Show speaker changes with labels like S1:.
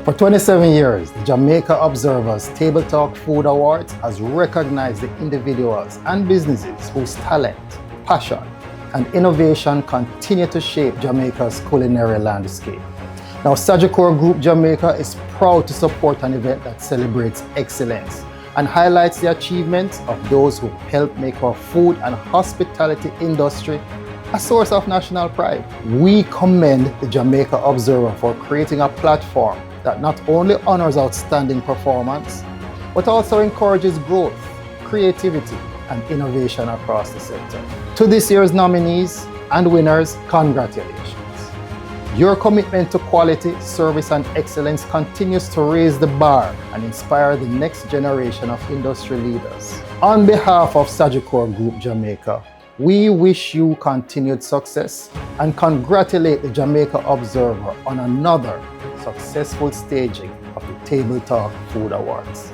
S1: For 27 years, the Jamaica Observer's Table Talk Food Awards has recognized the individuals and businesses whose talent, passion, and innovation continue to shape Jamaica's culinary landscape. Now, Sagicor Group Jamaica is proud to support an event that celebrates excellence and highlights the achievements of those who help make our food and hospitality industry a source of national pride. We commend the Jamaica Observer for creating a platform that not only honors outstanding performance, but also encourages growth, creativity, and innovation across the sector. To this year's nominees and winners, congratulations. Your commitment to quality, service, and excellence continues to raise the bar and inspire the next generation of industry leaders. On behalf of Sagicor Group Jamaica, we wish you continued success and congratulate the Jamaica Observer on another successful staging of the Table Talk Food Awards.